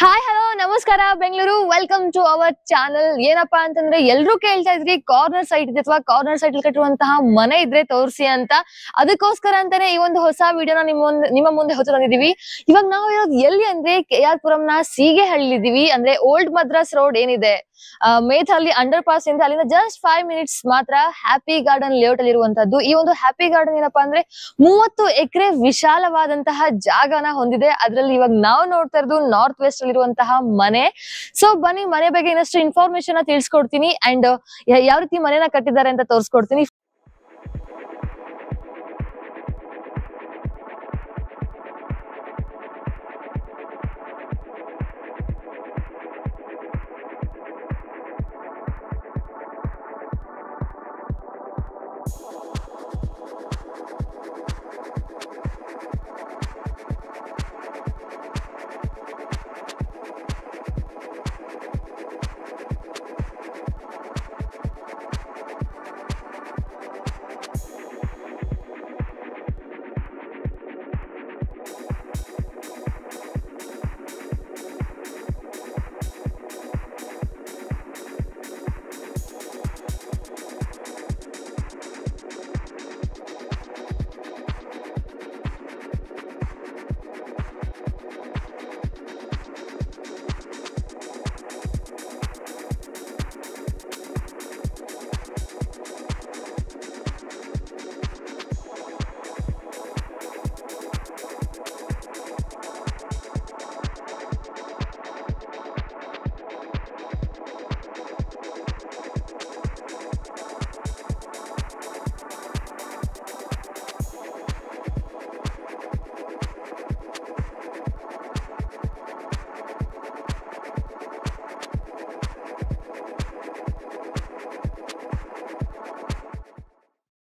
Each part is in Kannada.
ಹಾಯ್ ಹಲೋ ನಮಸ್ಕಾರ Bengaluru welcome to our channel. ಏನಪ್ಪಾ ಅಂತಂದ್ರೆ ಎಲ್ರು ಕೇಳ್ತಾ ಇದ್ರಿ ಕಾರ್ನರ್ ಸೈಟ್ ಇದೆ ಅಥವಾ ಕಾರ್ನರ್ ಸೈಟ್ ಕಟ್ಟಿರುವಂತಹ ಮನೆ ಇದ್ರೆ ತೋರಿಸಿ ಅಂತ. ಅದಕ್ಕೋಸ್ಕರ ಅಂತಾನೆ ಈ ಒಂದು ಹೊಸ ವಿಡಿಯೋನ ನಿಮ್ಮ ಮುಂದೆ ಹೊತ್ತು ತಂದಿದೀವಿ. ಇವಾಗ ನಾವು ಇರೋದು ಎಲ್ಲಿ ಅಂದ್ರೆ KR ನ ಸೀಗೆಹಳ್ಳಿ ಇದೀವಿ. ಅಂದ್ರೆ ಓಲ್ಡ್ ಮದ್ರಾಸ್ ರೋಡ್ ಏನಿದೆ ಮೇಥಲ್ಲಿ ಅಂಡರ್ ಪಾಸ್ ಇಂದ ಅಲ್ಲಿಂದ ಜಸ್ಟ್ 5 ಮಿನಿಟ್ಸ್ ಮಾತ್ರ ಹ್ಯಾಪಿ ಗಾರ್ಡನ್ ಲೇಔಟ್ ಅಲ್ಲಿ ಇರುವಂತದ್ದು. ಈ ಒಂದು ಹ್ಯಾಪಿ ಗಾರ್ಡನ್ ಏನಪ್ಪಾ ಅಂದ್ರೆ 30 ಎಕರೆ ವಿಶಾಲವಾದಂತಹ ಜಾಗನ ಹೊಂದಿದೆ. ಅದ್ರಲ್ಲಿ ಇವಾಗ ನಾವು ನೋಡ್ತಾ ಇರೋದು ನಾರ್ತ್ ವೆಸ್ಟ್ ಅಲ್ಲಿ ಇರುವಂತಹ ಮನೆ. ಸೊ ಬನ್ನಿ ಮನೆ ಬಗ್ಗೆ ಇನ್ನಷ್ಟು ಇನ್ಫಾರ್ಮೇಶನ್ ತಿಳಿಸ್ಕೊಡ್ತೀನಿ ಅಂಡ್ ಯಾವ ರೀತಿ ಮನೆನ ಕಟ್ಟಿದ್ದಾರೆ ಅಂತ ತೋರಿಸ್ಕೊಡ್ತೀನಿ.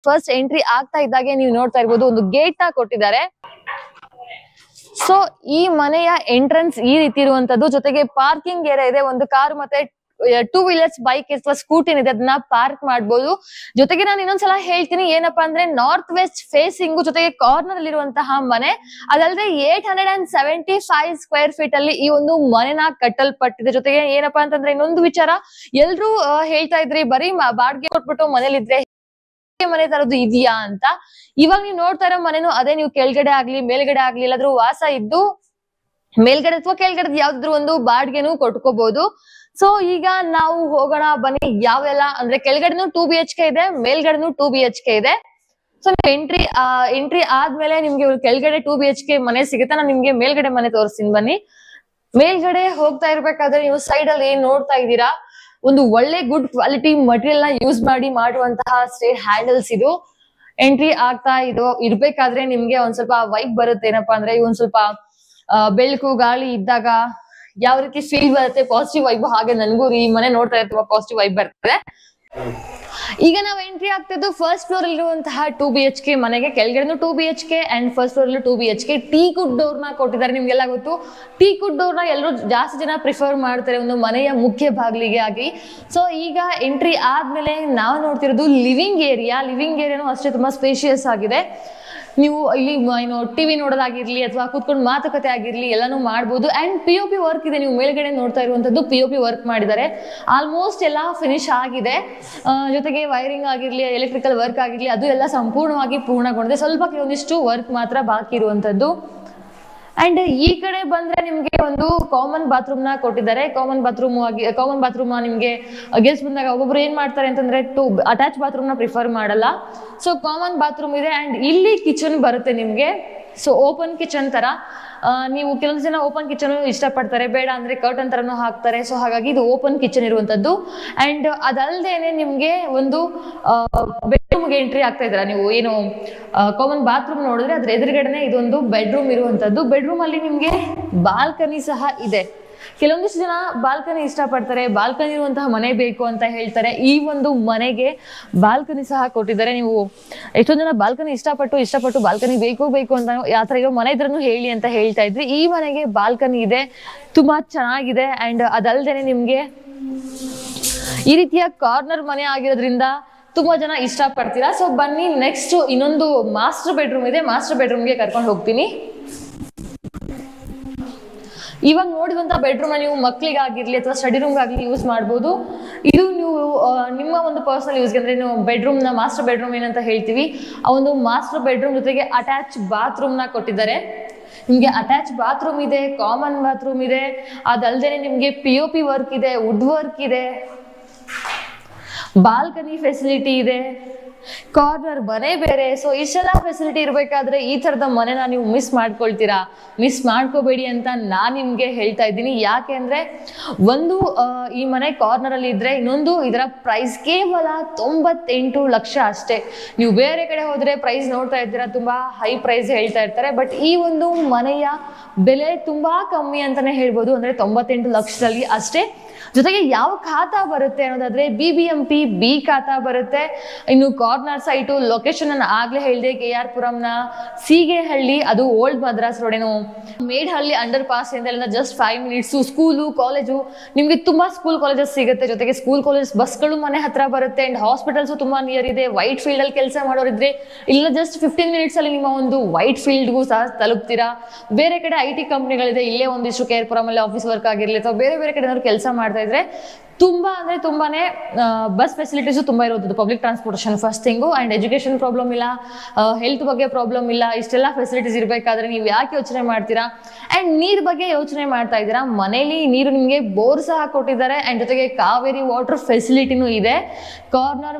ಫಸ್ಟ್ ಎಂಟ್ರಿ ಆಗ್ತಾ ಇದ್ದಾಗೆ ನೀವು ನೋಡ್ತಾ ಇರ್ಬೋದು ಒಂದು ಗೇಟ್ ನ ಕೊಟ್ಟಿದ್ದಾರೆ. ಸೊ ಈ ಮನೆಯ ಎಂಟ್ರೆನ್ಸ್ ಈ ರೀತಿ ಇರುವಂತದ್ದು. ಜೊತೆಗೆ ಪಾರ್ಕಿಂಗ್ ಏರಿಯಾ ಇದೆ. ಒಂದು ಕಾರ್ ಮತ್ತೆ 2 ವೀಲರ್ಸ್ ಬೈಕ್ ಅಥವಾ ಸ್ಕೂಟಿ ಇದೆ, ಅದನ್ನ ಪಾರ್ಕ್ ಮಾಡಬಹುದು. ಜೊತೆಗೆ ನಾನು ಇನ್ನೊಂದ್ಸಲ ಹೇಳ್ತೀನಿ ಏನಪ್ಪಾ ಅಂದ್ರೆ ನಾರ್ತ್ ವೆಸ್ಟ್ ಫೇಸಿಂಗ್ ಜೊತೆಗೆ ಕಾರ್ನರ್ ಅಲ್ಲಿ ಇರುವಂತಹ ಮನೆ. ಅದಲ್ಲದೆ 875 ಸ್ಕ್ವೇರ್ ಫೀಟ್ ಅಲ್ಲಿ ಈ ಒಂದು ಮನೆನ ಕಟ್ಟಲ್ಪಟ್ಟಿದೆ. ಜೊತೆಗೆ ಏನಪ್ಪಾ ಅಂತಂದ್ರೆ ಇನ್ನೊಂದು ವಿಚಾರ, ಎಲ್ರು ಹೇಳ್ತಾ ಇದ್ರಿ ಬರೀ ಬಾಡಿಗೆ ಕೊಟ್ಬಿಟ್ಟು ಮನೇಲಿದ್ರೆ ಮನೆ ತರದ್ದು ಇದೆಯಾ ಅಂತ. ಇವಾಗ ನೀವು ನೋಡ್ತಾ ಇರೋ ಮನೆನು ಅದೇ. ನೀವು ಕೆಳಗಡೆ ಆಗ್ಲಿ ಮೇಲ್ಗಡೆ ಆಗ್ಲಿ ಎಲ್ಲಾದ್ರೂ ವಾಸ ಇದ್ದು ಮೇಲ್ಗಡೆ ಅಥವಾ ಕೆಳಗಡೆ ಯಾವ್ದಾದ್ರು ಒಂದು ಬಾಡಿಗೆನೂ ಕೊಟ್ಕೋಬಹುದು. ಸೊ ಈಗ ನಾವು ಹೋಗೋಣ ಬನ್ನಿ. ಯಾವೆಲ್ಲ ಅಂದ್ರೆ ಕೆಳಗಡೆನು 2 BHK ಇದೆ, ಮೇಲ್ಗಡೆನು 2 BHK ಇದೆ. ಸೊ ಎಂಟ್ರಿ ಆದ್ಮೇಲೆ ನಿಮ್ಗೆ ಕೆಳಗಡೆ 2 BHK ಮನೆ ಸಿಗುತ್ತೆ. ನಾನು ನಿಮ್ಗೆ ಮೇಲ್ಗಡೆ ಮನೆ ತೋರಿಸ್ತೀನಿ ಬನ್ನಿ. ಮೇಲ್ಗಡೆ ಹೋಗ್ತಾ ಇರ್ಬೇಕಾದ್ರೆ ನೀವು ಸೈಡ್ ಅಲ್ಲಿ ಏನ್ ನೋಡ್ತಾ ಇದ್ದೀರಾ, ಒಂದು ಒಳ್ಳೆ ಗುಡ್ ಕ್ವಾಲಿಟಿ ಮಟೀರಿಯಲ್ ನ ಯೂಸ್ ಮಾಡಿ ಮಾಡುವಂತಹ ಸ್ಟೇರ್ ಹ್ಯಾಂಡಲ್ಸ್ ಇದು. ಎಂಟ್ರಿ ಆಗ್ತಾ ಇರ್ಬೇಕಾದ್ರೆ ನಿಮ್ಗೆ ಒಂದ್ ಸ್ವಲ್ಪ ವೈಬ್ ಬರುತ್ತೆ. ಏನಪ್ಪಾ ಅಂದ್ರೆ ಒಂದ್ ಸ್ವಲ್ಪ ಬೆಳಕು ಗಾಳಿ ಇದ್ದಾಗ ಯಾವ ರೀತಿ ಫೀಲ್ ಬರುತ್ತೆ, ಪಾಸಿಟಿವ್ ವೈಬ್. ಹಾಗೆ ನನ್ಗೂ ಈ ಮನೆ ನೋಡ್ತಾ ಇರ್ತೀವಿ ಪಾಸಿಟಿವ್ ವೈಬ್ ಬರ್ತದೆ. ಈಗ ನಾವ್ ಎಂಟ್ರಿ ಆಗ್ತಿದ್ದು ಫಸ್ಟ್ ಫ್ಲೋರ್ ಇರುವಂತಹ 2 BHK ಮನೆಗೆ. ಕೆಳಗಡೆ 2 BHK and first floor 2 BHK. Teak wood door ನ ಕೊಟ್ಟಿದ್ದಾರೆ. ನಿಮ್ಗೆಲ್ಲ ಗೊತ್ತು, ಟೀ ಕುಡ್ ಡೋರ್ ನ ಎಲ್ಲರೂ ಜಾಸ್ತಿ ಜನ ಪ್ರಿಫರ್ ಮಾಡ್ತಾರೆ ಒಂದು ಮನೆಯ ಮುಖ್ಯ ಬಾಗಿಲಿಗೆ ಆಗಿ. ಸೊ ಈಗ ಎಂಟ್ರಿ ಆದ್ಮೇಲೆ ನಾವು ನೋಡ್ತಿರೋದು ಲಿವಿಂಗ್ ಏರಿಯಾ. ಲಿವಿಂಗ್ ಏರಿಯಾನು ಅಷ್ಟೇ ತುಂಬಾ ಸ್ಪೇಷಿಯಸ್ ಆಗಿದೆ. ನೀವು ಇಲ್ಲಿ ಏನು ಟಿವಿ ನೋಡೋದಾಗಿರ್ಲಿ ಅಥವಾ ಕೂತ್ಕೊಂಡು ಮಾತುಕತೆ ಆಗಿರ್ಲಿ ಎಲ್ಲಾನು ಮಾಡ್ಬೋದು. ಅಂಡ್ POP ವರ್ಕ್ ಇದೆ. ನೀವು ಮೇಲ್ಗಡೆ ನೋಡ್ತಾ ಇರುವಂತದ್ದು POP ವರ್ಕ್ ಮಾಡಿದ್ದಾರೆ. ಆಲ್ಮೋಸ್ಟ್ ಎಲ್ಲ ಫಿನಿಶ್ ಆಗಿದೆ. ಜೊತೆಗೆ ವೈರಿಂಗ್ ಆಗಿರ್ಲಿ ಎಲೆಕ್ಟ್ರಿಕಲ್ ವರ್ಕ್ ಆಗಿರ್ಲಿ ಅದು ಎಲ್ಲ ಸಂಪೂರ್ಣವಾಗಿ ಪೂರ್ಣಗೊಂಡಿದೆ. ಸ್ವಲ್ಪ ಕೆಲವೊಂದಿಷ್ಟು ವರ್ಕ್ ಮಾತ್ರ ಬಾಕಿ ಇರುವಂತದ್ದು. ಈ ಕಡೆ ಬಂದ್ರೆ ನಿಮ್ಗೆ ಒಂದು ಕಾಮನ್ ಬಾತ್ರೂಮ್ ನ ಕೊಟ್ಟಿದ್ದಾರೆ. ಕಾಮನ್ ಬಾತ್ರೂಮ್ ನಿಮ್ಗೆ ಗೆಸ್ಟ್ ಬಂದಾಗ ಒಬ್ಬೊಬ್ರು ಏನ್ ಮಾಡ್ತಾರೆ ಅಂತಂದ್ರೆ ಅಟ್ಯಾಚ್ ಬಾತ್ರೂಮ್ ನ ಪ್ರಿಫರ್ ಮಾಡಲ್ಲ. ಸೊ ಕಾಮನ್ ಬಾತ್ರೂಮ್ ಇದೆ. ಅಂಡ್ ಇಲ್ಲಿ ಕಿಚನ್ ಬರುತ್ತೆ ನಿಮ್ಗೆ. ಸೊ ಓಪನ್ ಕಿಚನ್ ತರ. ನೀವು ಕೆಲವೊಂದು ಜನ ಓಪನ್ ಕಿಚನ್ ಇಷ್ಟಪಡ್ತಾರೆ, ಬೇಡ ಅಂದ್ರೆ ಕರ್ಟನ್ ತರನು ಹಾಕ್ತಾರೆ. ಸೊ ಹಾಗಾಗಿ ಇದು ಓಪನ್ ಕಿಚನ್ ಇರುವಂತದ್ದು. ಅಂಡ್ ಅದಲ್ದೇನೆ ನಿಮ್ಗೆ ಒಂದು ಬೆಡ್ರೂಮ್ಗೆ ಎಂಟ್ರಿ ಆಗ್ತಾ ಇದ್ರ. ನೀವು ಏನು ಕಾಮನ್ ಬಾತ್ರೂಮ್ ನೋಡಿದ್ರೆ ಅದ್ರ ಎದುರುಗಡೆನೆ ಇದೊಂದು ಬೆಡ್ರೂಮ್ ಇರುವಂತದ್ದು. ಬೆಡ್ರೂಮ್ ಅಲ್ಲಿ ನಿಮ್ಗೆ ಬಾಲ್ಕನಿ ಸಹ ಇದೆ. ಕೆಲವೊಂದಿಷ್ಟು ಜನ ಬಾಲ್ಕನಿ ಇಷ್ಟಪಡ್ತಾರೆ, ಬಾಲ್ಕನಿ ಇರುವಂತಹ ಮನೆ ಬೇಕು ಅಂತ ಹೇಳ್ತಾರೆ. ಈ ಒಂದು ಮನೆಗೆ ಬಾಲ್ಕನಿ ಸಹ ಕೊಟ್ಟಿದ್ದಾರೆ. ನೀವು ಎಷ್ಟೊಂದು ಜನ ಬಾಲ್ಕನಿ ಇಷ್ಟಪಟ್ಟು ಬಾಲ್ಕನಿ ಬೇಕು ಅಂತ ಯಾತ್ರ ಇರೋ ಮನೆ ಇದ್ರೂ ಹೇಳಿ ಅಂತ ಹೇಳ್ತಾ ಇದ್ವಿ. ಈ ಮನೆಗೆ ಬಾಲ್ಕನಿ ಇದೆ, ತುಂಬಾ ಚೆನ್ನಾಗಿದೆ. ಅಂಡ್ ಅದಲ್ದೇನೆ ನಿಮ್ಗೆ ಈ ರೀತಿಯ ಕಾರ್ನರ್ ಮನೆ ಆಗಿರೋದ್ರಿಂದ ತುಂಬಾ ಜನ ಇಷ್ಟ ಪಡ್ತೀರಾ. ಸೊ ಬನ್ನಿ ನೆಕ್ಸ್ಟ್ ಇನ್ನೊಂದು ಮಾಸ್ಟರ್ ಬೆಡ್ರೂಮ್ ಇದೆ, ಮಾಸ್ಟರ್ ಬೆಡ್ರೂಮ್ಗೆ ಕರ್ಕೊಂಡು ಹೋಗ್ತೀನಿ. ಇವಾಗ ನೋಡಿದಂತ ಬೆಡ್ರೂಮ್ ನೀವು ಮಕ್ಕಳಿಗಾಗಿರ್ಲಿ ಅಥವಾ ಸ್ಟಡಿ ರೂಮ್ ಆಗಲಿ ಯೂಸ್ ಮಾಡಬಹುದು. ಇದು ನೀವು ನಿಮ್ಮ ಒಂದು ಪರ್ಸನಲ್ ಯೂಸ್ಗೆ ಅಂದ್ರೆ ನೀವು ಬೆಡ್ರೂಮ್ ನ ಮಾಸ್ಟರ್ ಬೆಡ್ರೂಮ್ ಏನಂತ ಹೇಳ್ತೀವಿ, ಆ ಒಂದು ಮಾಸ್ಟರ್ ಬೆಡ್ರೂಮ್ ಜೊತೆಗೆ ಅಟ್ಯಾಚ್ ಬಾತ್ರೂಮ್ ನ ಕೊಟ್ಟಿದ್ದಾರೆ. ನಿಮ್ಗೆ ಅಟ್ಯಾಚ್ ಬಾತ್ರೂಮ್ ಇದೆ, ಕಾಮನ್ ಬಾತ್ರೂಮ್ ಇದೆ, ಅದಲ್ದೇನೆ ನಿಮ್ಗೆ POP ವರ್ಕ್ ಇದೆ, ವುಡ್ ವರ್ಕ್ ಇದೆ, ಬಾಲ್ಕನಿ ಫೆಸಿಲಿಟಿ ಇದೆ, ಕಾರ್ನರ್ ಮನೆ ಬೇರೆ. ಸೊ ಇಷ್ಟೆಲ್ಲ ಫೆಸಿಲಿಟಿ ಇರಬೇಕಾದ್ರೆ ಈ ತರದ ಮನೆನ ನೀವು ಮಿಸ್ ಮಾಡ್ಕೊಳ್ತೀರಾ? ಮಿಸ್ ಮಾಡ್ಕೋಬೇಡಿ ಅಂತ ನಾನು ನಿಮ್ಗೆ ಹೇಳ್ತಾ ಇದ್ದೀನಿ. ಯಾಕೆ ಅಂದ್ರೆ ಒಂದು ಈ ಮನೆ ಕಾರ್ನರ್ ಅಲ್ಲಿ ಇದ್ರೆ, ಇನ್ನೊಂದು ಇದರ ಪ್ರೈಸ್ ಕೇವಲ 98 ಲಕ್ಷ ಅಷ್ಟೇ. ನೀವು ಬೇರೆ ಕಡೆ ಹೋದ್ರೆ ಪ್ರೈಸ್ ನೋಡ್ತಾ ಇರ್ತೀರಾ, ತುಂಬಾ ಹೈ ಪ್ರೈಸ್ ಹೇಳ್ತಾ ಇರ್ತಾರೆ. ಬಟ್ ಈ ಒಂದು ಮನೆಯ ಬೆಲೆ ತುಂಬಾ ಕಮ್ಮಿ ಅಂತಾನೆ ಹೇಳ್ಬೋದು, ಅಂದ್ರೆ 98 ಲಕ್ಷದಲ್ಲಿ ಅಷ್ಟೇ. ಜೊತೆಗೆ ಯಾವ ಖಾತಾ ಬರುತ್ತೆ ಅನ್ನೋದಾದ್ರೆ BBMP B ಖಾತಾ ಬರುತ್ತೆ. ಇನ್ನು ಕಾರ್ನರ್ ಸೈಟು ಲೊಕೇಶನ್ ನಾನು ಆಗ್ಲೇ ಹೇಳಿದೆ, KR ಪುರಂನ ಸೀಗೆಹಳ್ಳಿ, ಅದು ಓಲ್ಡ್ ಮದ್ರಾಸ್ ರೋಡ್, ಏನು ಮೇಡ್ಹಳ್ಳಿ ಅಂಡರ್ ಪಾಸ್ ಇಂದ ಜಸ್ಟ್ 5 ಮಿನಿಟ್ಸ್. ಸ್ಕೂಲು ಕಾಲೇಜು ನಿಮ್ಗೆ ತುಂಬಾ ಸ್ಕೂಲ್ ಕಾಲೇಜಸ್ ಸಿಗುತ್ತೆ, ಜೊತೆಗೆ ಸ್ಕೂಲ್ ಕಾಲೇಜ್ ಬಸ್ಗಳು ಮನೆ ಹತ್ರ ಬರುತ್ತೆ. ಅಂಡ್ ಹಾಸ್ಪಿಟಲ್ಸ್ ತುಂಬಾ ನಿಯರ್ ಇದೆ. ವೈಟ್ ಫೀಲ್ಡ್ ಅಲ್ಲಿ ಕೆಲಸ ಮಾಡೋರಿದ್ರೆ ಇಲ್ಲ ಜಸ್ಟ್ 15 ಮಿನಿಟ್ಸ್ ಅಲ್ಲಿ ನಿಮ್ಮ ಒಂದು ವೈಟ್ ಫೀಲ್ಡ್ಗೂ ಸಹ ತಲುಪ್ತೀರಾ. ಬೇರೆ ಕಡೆ IT ಕಂಪ್ನಿಗಳಿದೆ, ಇಲ್ಲೇ ಒಂದಿಷ್ಟು KR ಪುರಂ ಅಲ್ಲಿ ಆಫೀಸ್ ವರ್ಕ್ ಆಗಿರ್ಲಿ ಅಥವಾ ಬೇರೆ ಬೇರೆ ಕಡೆ ಏನಾದ್ರು ಕೆಲಸ ಮಾಡ್ತಾ ಇದ್ರೆ ತುಂಬಾ ಅಂದ್ರೆ ತುಂಬಾನೇ ಬಸ್ ಫೆಸಿಲಿಟೀಸ್ ತುಂಬಾ ಇರೋದು. Public transportation first thing. And education problem ಇಲ್ಲ, ಹೆಲ್ತ್ ಬಗ್ಗೆ ಪ್ರಾಬ್ಲಮ್ ಇಲ್ಲ. ಇಷ್ಟೆಲ್ಲ ಫೆಸಿಲಿಟೀಸ್ ಇರಬೇಕಾದ್ರೆ ನೀವು ಯಾಕೆ ಯೋಚನೆ ಮಾಡ್ತೀರಾ? ಅಂಡ್ ನೀರ್ ಬಗ್ಗೆ ಯೋಚನೆ ಮಾಡ್ತಾ ಇದ್ದೀರಾ? ಮನೇಲಿ ನೀರು ನಿಮಗೆ ಬೋರ್ ಸಹ ಕೊಟ್ಟಿದ್ದಾರೆ. ಅಂಡ್ ಜೊತೆಗೆ ಕಾವೇರಿ ವಾಟರ್ ಫೆಸಿಲಿಟಿನೂ ಇದೆ. ಕಾರ್ನರ್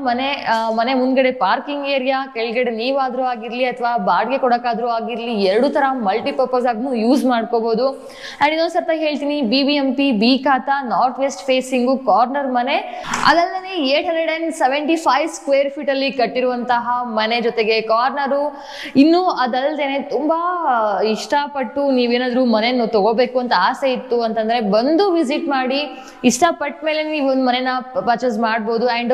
ಮನೆ ಮುಂದ್ಗಡೆ ಪಾರ್ಕಿಂಗ್ ಏರಿಯಾ, ಕೆಳಗಡೆ ನೀವಾದ್ರೂ ಆಗಿರ್ಲಿ ಅಥವಾ ಬಾಡಿಗೆ ಕೊಡಕ್ಕಾದ್ರೂ ಆಗಿರ್ಲಿ, ಎರಡು ತರ ಮಲ್ಟಿಪರ್ಪಸ್ ಆಗಿ ಯೂಸ್ ಮಾಡ್ಕೋಬಹುದು. ಅಂಡ್ ಇನ್ನೊಂದ್ಸರ್ತ ಹೇಳ್ತೀನಿ, BBMP B ಖಾತಾ, ನಾರ್ತ್ ವೆಸ್ಟ್ ಫೇಸಿಂಗು ಕಾರ್ನರ್ ಮನೆ, ಅದಲ್ಲದೆ 875 ಸ್ಕ್ವೇರ್ ಫೀಟ್ ಅಲ್ಲಿ ಕಟ್ಟಿರುವಂತಹ ಮನೆ, ಜೊತೆಗೆ ಕಾರ್ನರು. ಇನ್ನು ಅದಲ್ಲದೇನೆ ತುಂಬಾ ಇಷ್ಟಪಟ್ಟು ನೀವೇನಾದ್ರೂ ಮನೆಯನ್ನು ತಗೋಬೇಕು ಅಂತ ಆಸೆ ಇತ್ತು ಅಂತಂದ್ರೆ ಬಂದು ವಿಸಿಟ್ ಮಾಡಿ, ಇಷ್ಟಪಟ್ಟ ಮೇಲೆ ನೀವು ಒಂದು ಮನೆನ ಪರ್ಚೇಸ್ ಮಾಡ್ಬೋದು. And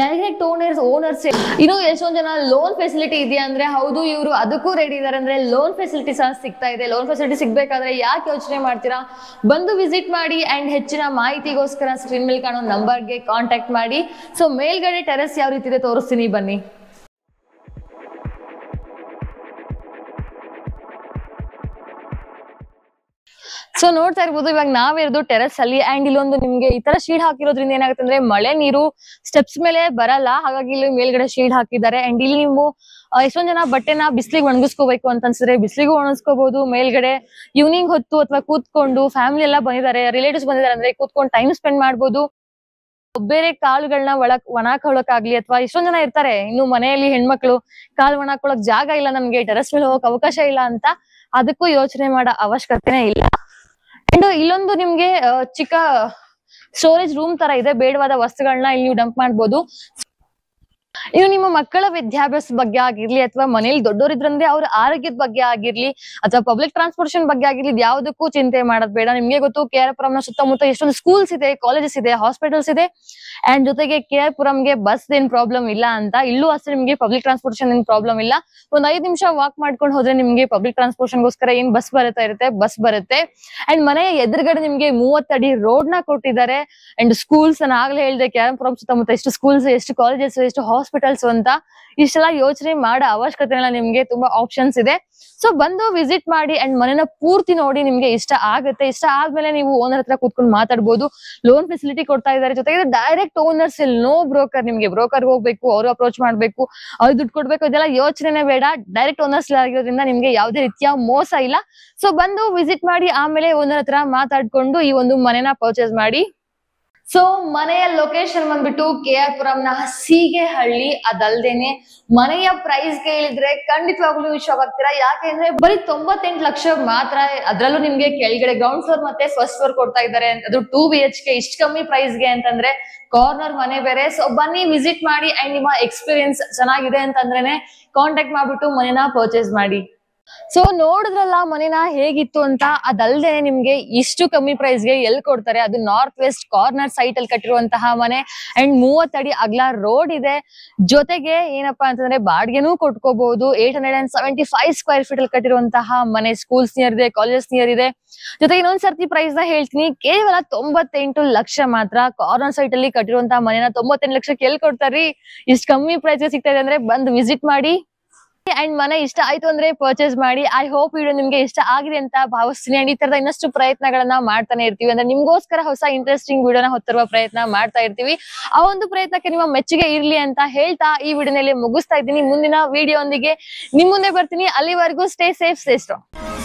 direct owners. ಇನ್ನು ಎಷ್ಟೊಂದು ಜನ ಲೋನ್ ಫೆಸಿಲಿಟಿ ಇದೆಯಾ ಅಂದ್ರೆ, ಹೌದು, ಇವರು ಅದಕ್ಕೂ ರೆಡಿ ಇದಾರೆ. ಅಂದ್ರೆ ಲೋನ್ ಫೆಸಿಲಿಟಿ ಸಹ ಸಿಗ್ತಾ ಇದೆ. ಲೋನ್ ಫೆಸಿಲಿಟಿ ಸಿಗ್ಬೇಕಾದ್ರೆ ಯಾಕೆ ಯೋಚನೆ ಮಾಡ್ತೀರಾ? ಬಂದು ವಿಸಿಟ್ ಮಾಡಿ. ಅಂಡ್ ಹೆಚ್ಚಿನ ಮಾಹಿತಿಗೋಸ್ಕರ ಸ್ಕ್ರೀನ್ ಮೇಲೆ ಕಾಣೋ ನಂಬರ್ಗೆ ಕಾಂಟ್ಯಾಕ್ಟ್ ಮಾಡಿ. ಸೊ ಮೇಲ್ಗಡೆ ಟೆರೆಸ್ ಯಾವ ರೀತಿ ಇದೆ ತೋರಿಸ್ತೀನಿ, ಬನ್ನಿ. ಸೊ ನೋಡ್ತಾ ಇರ್ಬೋದು, ಇವಾಗ ನಾವಿರೋದು ಟೆರೆಸ್ ಅಲ್ಲಿ. ಅಂಡ್ ಇಲ್ಲೊಂದು ನಿಮ್ಗೆ ಈ ತರ ಶೀಡ್ ಹಾಕಿರೋದ್ರಿಂದ ಏನಾಗುತ್ತೆ ಅಂದ್ರೆ ಮಳೆ ನೀರು ಸ್ಟೆಪ್ಸ್ ಮೇಲೆ ಬರಲ್ಲ, ಹಾಗಾಗಿ ಇಲ್ಲಿ ಮೇಲ್ಗಡೆ ಶೀಡ್ ಹಾಕಿದ್ದಾರೆ. ಅಂಡ್ ಇಲ್ಲಿ ನೀವು ಎಷ್ಟೊಂದ್ ಜನ ಬಟ್ಟೆನ ಬಿಸ್ಲಿಗೆ ಒಣಗಿಸ್ಕೋಬೇಕು ಅಂತ ಅನ್ಸಿದ್ರೆ ಬಿಸ್ಲಿಗೂ ಒಣಗಿಸ್ಕೋಬಹುದು. ಮೇಲ್ಗಡೆ ಈವ್ನಿಂಗ್ ಹೊತ್ತು ಅಥವಾ ಕೂತ್ಕೊಂಡು ಫ್ಯಾಮಿಲಿ ಎಲ್ಲ ಬಂದಿದ್ದಾರೆ, ರಿಲೇಟಿವ್ಸ್ ಬಂದಿದ್ದಾರೆ ಅಂದ್ರೆ ಕೂತ್ಕೊಂಡು ಟೈಮ್ ಸ್ಪೆಂಡ್ ಮಾಡ್ಬೋದು. ಬೇರೆ ಕಾಳುಗಳನ್ನ ಒಣಾಕೊಳ್ಳೋಕಾಗ್ಲಿ, ಅಥವಾ ಇಷ್ಟೊಂದ್ ಜನ ಇರ್ತಾರೆ ಇನ್ನು ಮನೆಯಲ್ಲಿ ಹೆಣ್ಮಕ್ಳು ಕಾಳು ಒಣಾಕೊಳ್ಳೋಕ್ ಜಾಗ ಇಲ್ಲ, ನಮ್ಗೆ ಟೆರೆಸ್ ಮೇಲೆ ಹೋಗಕ್ ಅವಕಾಶ ಇಲ್ಲ ಅಂತ, ಅದಕ್ಕೂ ಯೋಚನೆ ಮಾಡೋ ಅವಶ್ಯಕತೆನೇ ಇಲ್ಲ. ಅಂಡ್ ಇಲ್ಲೊಂದು ನಿಮ್ಗೆ ಚಿಕ್ಕ ಸ್ಟೋರೇಜ್ ರೂಮ್ ತರ ಇದೆ, ಬೇಡವಾದ ವಸ್ತುಗಳನ್ನ ಇಲ್ಲಿ ನೀವು ಡಂಪ್ ಮಾಡ್ಬೋದು. ಇನ್ನು ನಿಮ್ಮ ಮಕ್ಕಳ ವಿದ್ಯಾಭ್ಯಾಸ ಬಗ್ಗೆ ಆಗಿರ್ಲಿ ಅಥವಾ ಮನೇಲಿ ದೊಡ್ಡವರಿದ್ರಂದ್ರೆ ಅವ್ರ ಆರೋಗ್ಯದ ಬಗ್ಗೆ ಆಗಿರ್ಲಿ ಅಥವಾ ಪಬ್ಲಿಕ್ ಟ್ರಾನ್ಸ್ಪೋರ್ಟೇಷನ್ ಬಗ್ಗೆ ಆಗಿರ್ಲಿ, ಯಾವುದಕ್ಕೂ ಚಿಂತೆ ಮಾಡೋದ್ ಬೇಡ. ನಿಮ್ಗೆ ಗೊತ್ತು KR ಪುರಂನ ಸುತ್ತಮುತ್ತ ಎಷ್ಟೊಂದು ಸ್ಕೂಲ್ಸ್ ಇದೆ, ಕಾಲೇಜಸ್ ಇದೆ, ಹಾಸ್ಪಿಟಲ್ಸ್ ಇದೆ. ಅಂಡ್ ಜೊತೆಗೆ KR ಪುರಂಗೆ ಬಸ್ ಏನ್ ಪ್ರಾಬ್ಲಮ್ ಇಲ್ಲ ಅಂತ, ಇಲ್ಲೂ ಅಷ್ಟೇ ನಿಮ್ಗೆ ಪಬ್ಲಿಕ್ ಟ್ರಾನ್ಸ್ಪೋರ್ಟೇಷನ್ ಏನ್ ಪ್ರಾಬ್ಲಮ್ ಇಲ್ಲ. ಒಂದ್ 5 ನಿಮಿಷ ವಾಕ್ ಮಾಡ್ಕೊಂಡು ಹೋದ್ರೆ ನಿಮ್ಗೆ ಪಬ್ಲಿಕ್ ಟ್ರಾನ್ಸ್ಪೋರ್ಟೇಷನ್ಗೋಸ್ಕರ ಏನ್ ಬಸ್ ಬಸ್ ಬರುತ್ತೆ. ಅಂಡ್ ಮನೆಯ ಎದುರುಗಡೆ ನಿಮ್ಗೆ 30 ಅಡಿ ರೋಡ್ ನ ಕೊಟ್ಟಿದ್ದಾರೆ. ಅಂಡ್ ಸ್ಕೂಲ್ಸ್ ನಾನು ಆಗ್ಲೇ ಹೇಳಿದೆ, KR ಪುರಂ ಸುತ್ತಮುತ್ತ ಎಷ್ಟು ಸ್ಕೂಲ್ಸ್, ಎಷ್ಟು ಕಾಲೇಜಸ್, ಎಷ್ಟು ಹಾಸ್ಪಿಟಲ್ಸ್ ಅಂತ. ಇಷ್ಟೆಲ್ಲ ಯೋಚನೆ ಮಾಡೋ ಅವಶ್ಯಕತೆ ಇಲ್ಲ, ನಿಮ್ಗೆ ತುಂಬಾ ಆಪ್ಷನ್ಸ್ ಇದೆ. ಸೊ ಬಂದು ವಿಸಿಟ್ ಮಾಡಿ ಅಂಡ್ ಮನೆನ ಪೂರ್ತಿ ನೋಡಿ, ನಿಮ್ಗೆ ಇಷ್ಟ ಆಗುತ್ತೆ. ಇಷ್ಟ ಆದ್ಮೇಲೆ ನೀವು ಓನರ್ ಹತ್ರ ಕೂತ್ಕೊಂಡು ಮಾತಾಡ್ಬೋದು. ಲೋನ್ ಫೆಸಿಲಿಟಿ ಕೊಡ್ತಾ ಇದ್ದಾರೆ, ಜೊತೆಗೆ ಡೈರೆಕ್ಟ್ ಓನರ್ಸ್, ಇಲ್ಲಿ ನೋ ಬ್ರೋಕರ್. ನಿಮ್ಗೆ ಬ್ರೋಕರ್ ಹೋಗ್ಬೇಕು, ಅವರು ಅಪ್ರೋಚ್ ಮಾಡ್ಬೇಕು, ಅವ್ರು ದುಡ್ಡು ಕೊಡ್ಬೇಕು, ಇದೆಲ್ಲ ಯೋಚನೆ ಬೇಡ. ಡೈರೆಕ್ಟ್ ಓನರ್ಸ್ ಆಗಿರೋದ್ರಿಂದ ನಿಮ್ಗೆ ಯಾವುದೇ ರೀತಿಯ ಮೋಸ ಇಲ್ಲ. ಸೊ ಬಂದು ವಿಸಿಟ್ ಮಾಡಿ, ಆಮೇಲೆ ಓನರ್ ಹತ್ರ ಮಾತಾಡ್ಕೊಂಡು ಈ ಒಂದು ಮನೆನ ಪರ್ಚೇಸ್ ಮಾಡಿ. ಸೊ ಮನೆಯ ಲೊಕೇಶನ್ ಬಂದ್ಬಿಟ್ಟು KR ಪುರಂನ ಸೀಗೆಹಳ್ಳಿ. ಅದಲ್ದೇನೆ ಮನೆಯ ಪ್ರೈಸ್ ಹೇಳಿದ್ರೆ ಖಂಡಿತವಾಗ್ಲೂ ಇಷ್ಟವಾಗ್ತೀರಾ. ಯಾಕೆಂದ್ರೆ ಬರೀ 98 ಲಕ್ಷ ಮಾತ್ರ, ಅದ್ರಲ್ಲೂ ನಿಮ್ಗೆ ಕೆಳಗಡೆ ಗ್ರೌಂಡ್ ಫ್ಲೋರ್ ಮತ್ತೆ ಫಸ್ಟ್ ಫ್ಲೋರ್ ಕೊಡ್ತಾ ಇದ್ದಾರೆ. ಅದು 2 BHK. ಇಷ್ಟು ಕಮ್ಮಿ ಪ್ರೈಸ್ಗೆ ಅಂತಂದ್ರೆ ಕಾರ್ನರ್ ಮನೆ ಬೇರೆ. ಸೊ ಬನ್ನಿ ವಿಸಿಟ್ ಮಾಡಿ. ಅಂಡ್ ನಿಮ್ಮ ಎಕ್ಸ್ಪೀರಿಯನ್ಸ್ ಚೆನ್ನಾಗಿದೆ ಅಂತಂದ್ರೇನೆ ಕಾಂಟ್ಯಾಕ್ಟ್ ಮಾಡ್ಬಿಟ್ಟು ಮನೆನ ಪರ್ಚೇಸ್ ಮಾಡಿ. ಸೊ ನೋಡಿದ್ರಲ್ಲ ಮನೆನ ಹೇಗಿತ್ತು ಅಂತ. ಅದಲ್ದೆ ನಿಮ್ಗೆ ಇಷ್ಟು ಕಮ್ಮಿ ಪ್ರೈಸ್ಗೆ ಎಲ್ಲಿ ಕೊಡ್ತಾರೆ? ಅದು ನಾರ್ತ್ ವೆಸ್ಟ್ ಕಾರ್ನರ್ ಸೈಟ್ ಅಲ್ಲಿ ಕಟ್ಟಿರುವಂತಹ ಮನೆ. ಅಂಡ್ 30 ಅಡಿ ಅಗಲ ರೋಡ್ ಇದೆ. ಜೊತೆಗೆ ಏನಪ್ಪಾ ಅಂತಂದ್ರೆ ಬಾಡಿಗೆನೂ ಕೊಟ್ಕೋಬಹುದು. 875 ಸ್ಕ್ವೇರ್ ಫೀಟ್ ಅಲ್ಲಿ ಕಟ್ಟಿರುವಂತಹ ಮನೆ. ಸ್ಕೂಲ್ಸ್ ನಿಯರ್ ಇದೆ, ಕಾಲೇಜಸ್ ನಿಯರ್ ಇದೆ. ಜೊತೆಗೆ ಇನ್ನೊಂದ್ ಸರ್ತಿ ಪ್ರೈಸ್ ನ ಹೇಳ್ತೀನಿ, ಕೇವಲ 98 ಲಕ್ಷ ಮಾತ್ರ. ಕಾರ್ನರ್ ಸೈಟ್ ಅಲ್ಲಿ ಕಟ್ಟಿರುವಂತಹ ಮನೆನ 98 ಲಕ್ಷಕ್ಕೆ ಎಲ್ಲಿ ಕೊಡ್ತಾರ್ರಿ? ಇಷ್ಟು ಕಮ್ಮಿ ಪ್ರೈಸ್ ಸಿಗ್ತಾ ಇದೆ ಅಂದ್ರೆ ಬಂದು ವಿಸಿಟ್ ಮಾಡಿ. ಅಂಡ್ ಮನೆ ಇಷ್ಟ ಆಯ್ತು ಅಂದ್ರೆ ಪರ್ಚೇಸ್ ಮಾಡಿ. ಐ ಹೋಪ್ ವಿಡಿಯೋ ನಿಮ್ಗೆ ಇಷ್ಟ ಆಗಿದೆ ಅಂತ ಭಾವಿಸ್ತೀನಿ. ಅಂಡ್ ಈ ತರದ ಇನ್ನಷ್ಟು ಪ್ರಯತ್ನಗಳನ್ನ ಮಾಡ್ತಾನೆ ಇರ್ತೀವಿ. ಅಂದ್ರೆ ನಿಮ್ಗೋಸ್ಕರ ಹೊಸ ಇಂಟ್ರೆಸ್ಟಿಂಗ್ ವಿಡಿಯೋನ ಹೊತ್ತರುವ ಪ್ರಯತ್ನ ಮಾಡ್ತಾ ಇರ್ತೀವಿ. ಆ ಒಂದು ಪ್ರಯತ್ನಕ್ಕೆ ನಿಮ್ಮ ಮೆಚ್ಚುಗೆ ಇರ್ಲಿ ಅಂತ ಹೇಳ್ತಾ ಈ ವಿಡಿಯೋನಲ್ಲಿ ಮುಗಿಸ್ತಾ ಇದ್ದೀನಿ. ಮುಂದಿನ ವಿಡಿಯೋ ಒಂದಿಗೆ ನಿಮ್ ಮುಂದೆ ಬರ್ತೀನಿ. ಅಲ್ಲಿವರೆಗೂ ಸ್ಟೇ ಸೇಫ್, ಸ್ಟೇ ಸ್ಟ್ರಾಂಗ್.